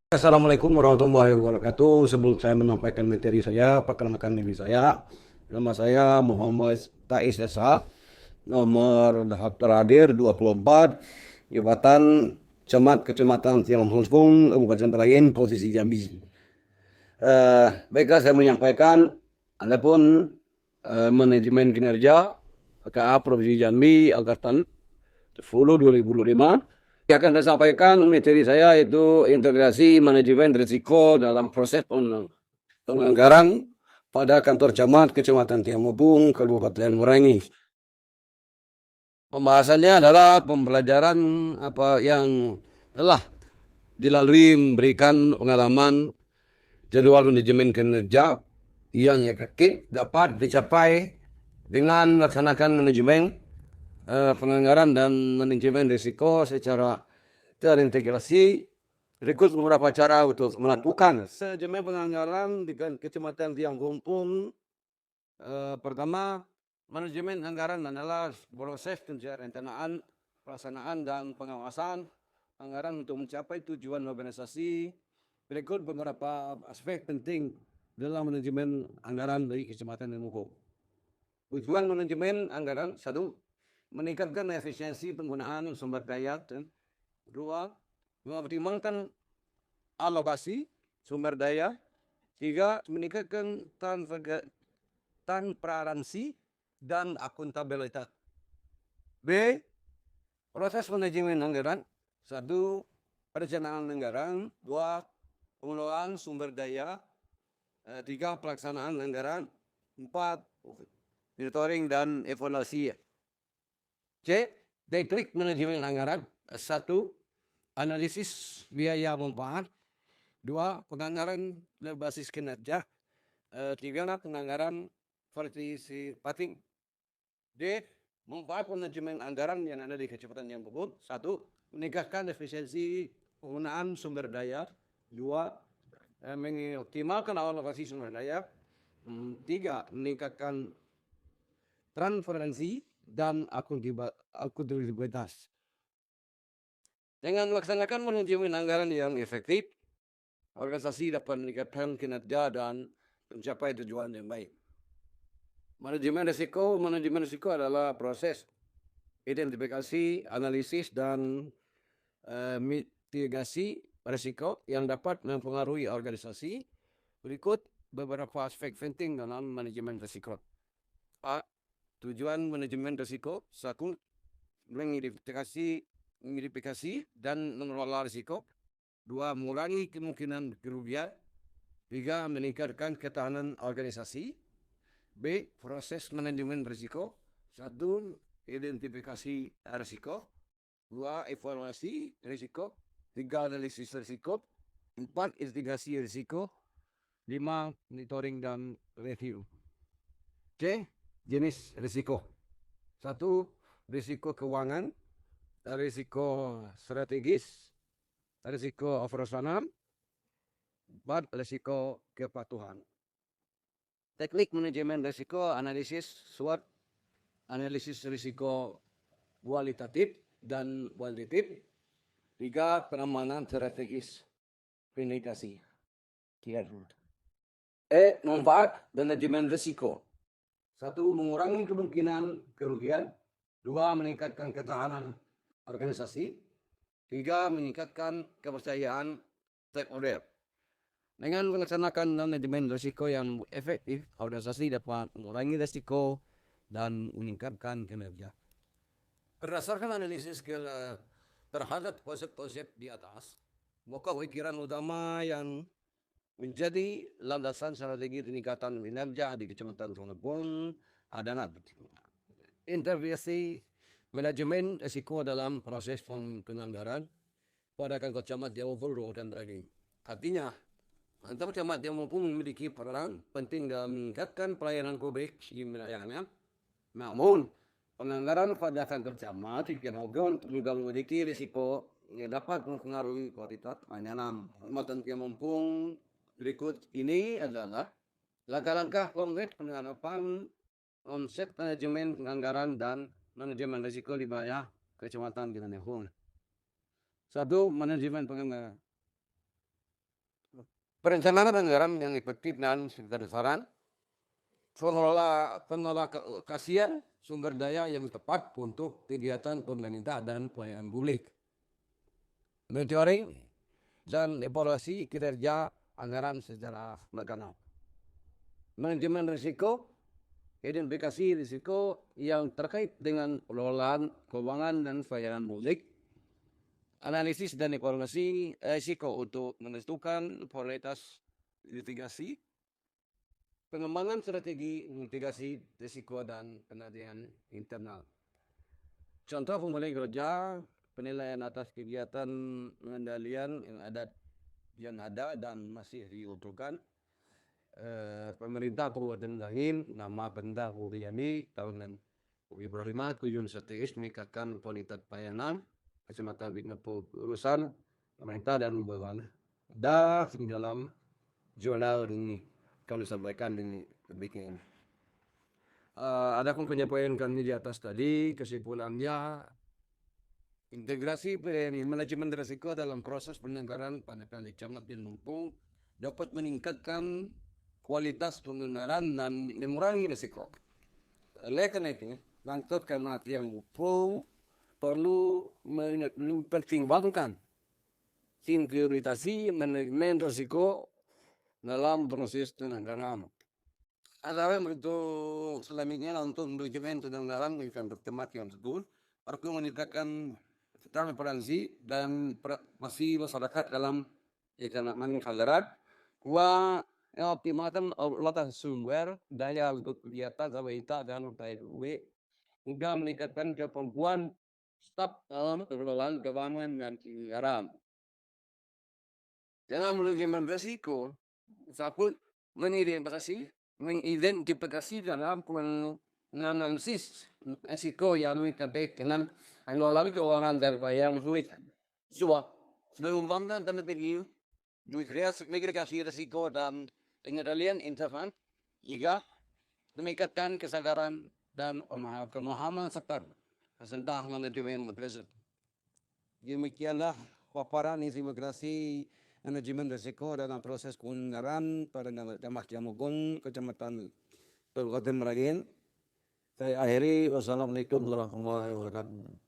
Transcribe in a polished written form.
Assalamualaikum warahmatullahi wabarakatuh. Sebelum saya menyampaikan materi saya, perkenalkan diri saya. Nama saya Muhammad Tais Esa, nomor daftar hadir 24, jabatan Camat Kecamatan Tiong Hongpung, Kabupaten Pelayan, Provinsi Jambi. Baiklah saya menyampaikan, adapun manajemen kinerja PKA Provinsi Jambi angkatan 10 2025. Yang akan saya sampaikan materi saya itu integrasi manajemen risiko dalam proses penganggaran pada kantor camat Kecamatan Tiamobung, Kabupaten Merangin. Pembahasannya adalah pembelajaran apa yang telah dilalui, memberikan pengalaman jadwal manajemen kinerja yang efektif dapat dicapai dengan melaksanakan manajemen penganggaran dan manajemen risiko secara terintegrasi. Berikut beberapa cara untuk melakukan manajemen penganggaran di Kecamatan Tiang Gumpung. Pertama, manajemen anggaran adalah proses perencanaan, pelaksanaan, dan pengawasan anggaran untuk mencapai tujuan organisasi. Berikut beberapa aspek penting dalam manajemen anggaran dari Kecamatan Tiang Gumpung. Tujuan manajemen anggaran: satu, meningkatkan efisiensi penggunaan sumber daya. Dua, mengoptimalkan alokasi sumber daya. Tiga, meningkatkan transparansi dan akuntabilitas. B, proses manajemen anggaran. Satu, perencanaan anggaran. Dua, pengelolaan sumber daya. Tiga, pelaksanaan anggaran. Empat, monitoring dan evaluasi. C, teknik manajemen anggaran. Satu, analisis biaya manfaat. Dua, penganggaran berbasis kinerja. Tiga, penganggaran partisipatif. D, manfaat manajemen anggaran yang ada di Kecamatan yang tersebut. Satu, meningkatkan efisiensi penggunaan sumber daya. Dua, mengoptimalkan alokasi sumber daya. Tiga, meningkatkan transparansi dan akuntabilitas. Dengan melaksanakan manajemen anggaran yang efektif, organisasi dapat meningkatkan kinerja dan mencapai tujuan yang baik. Manajemen risiko adalah proses identifikasi, analisis, dan mitigasi risiko yang dapat mempengaruhi organisasi. Berikut beberapa aspek penting dalam manajemen risiko. A. Tujuan manajemen risiko. Satu, mengidentifikasi dan mengelola risiko. Dua, mengurangi kemungkinan kerugian. Tiga, meningkatkan ketahanan organisasi. B. Proses manajemen risiko. Satu, identifikasi risiko. Dua, evaluasi risiko. Tiga, analisis risiko. Empat, mitigasi risiko. Lima, monitoring dan review. C. Jenis risiko. Satu, risiko keuangan. Risiko strategis. Risiko operasional. Empat, risiko kepatuhan. Teknik manajemen risiko: analisis SWOT, analisis risiko kualitatif dan kuantitatif. Tiga, penamanan strategis mitigasi. Manfaat manajemen risiko. Satu, mengurangi kemungkinan kerugian. Dua, meningkatkan ketahanan organisasi. Tiga, meningkatkan kepercayaan stakeholder. Dengan melaksanakan manajemen risiko yang efektif, organisasi dapat mengurangi risiko dan meningkatkan kinerja. Berdasarkan analisis terhadap konsep-konsep di atas, maka pikiran utama yang menjadi landasan strategi peningkatan kinerja di Kecamatan Tonopon adalah intervensi manajemen risiko dalam proses penganggaran pada kantor camat Tiamobung dan Merangin. Artinya, kantor camat Tiamobung memiliki peran penting dalam meningkatkan pelayanan publik di wilayahnya. Namun, penganggaran pada kantor camat Tiamobung juga memiliki risiko yang dapat mempengaruhi kualitas pelayanan. Kecamatan Tiamobung berikut ini adalah langkah-langkah konkret penerapan konsep manajemen penganggaran dan manajemen risiko di wilayah Kecamatan Tiamobung. Satu, manajemen penganggaran. Perencanaan anggaran yang efektif dan sasaran, pengalokasian sumber daya yang tepat untuk kegiatan pemerintah dan pelayanan publik. Monitoring dan evaluasi kinerja anggaran secara berkala. Manajemen risiko, identifikasi risiko yang terkait dengan pengelolaan keuangan dan pelayanan publik. Analisis dan evaluasi risiko untuk menentukan prioritas mitigasi, pengembangan strategi mitigasi risiko dan pengendalian internal. Contoh pemulai kerja, penilaian atas kegiatan pengendalian yang ada dan masih diuntungkan. Pemerintah Kabupaten Lain, nama Benda Kuriani tahunan 2005 tujuan strategis meningkatkan kualitas pelayanan kecamatan Binapo urusan pemerintah dan bagaimana di dalam jurnal ini kami sampaikan ini bikin. Ada pun penyampaian kami di atas tadi, kesimpulannya integrasi manajemen risiko dalam proses penyelenggaraan pendidikan kecamatan Lumpung dapat meningkatkan kualitas penganggaran dan mengurangi risiko. Oleh karena itu, Bangkot Kematian Lumpung perlu mempertimbangkan prioritasi manajemen risiko dalam proses penyelenggaraan. Ada bentuk selanjutnya untuk manajemen penyelenggaraan yang berkematian tersebut perlu meningkatkan transparansi dan masih masyarakat dalam pelaksanaan anggaran. Optimalkan olah sumber daya untuk kegiatan pemerintah dan PUB hingga meningkatkan kemampuan staf dalam pengelolaan keuangan dan anggaran. Dalam manajemen risiko, satu mengidentifikasi dalam menganalisis risiko yang terkait dengan pengelolaan keuangan dan pelayanan publik. Sebelum dan terpilih migrasi risiko dan pengendalian intervensi, juga meningkatkan kesadaran dan pemahaman serta tentang manajemen risiko. Demikianlah paparan imigrasi manajemen risiko dalam proses penyelenggaraan pada Damak Jamugung, Kecamatan Kabupaten Merangin. Saya akhiri, wassalamualaikum warahmatullahi wabarakatuh.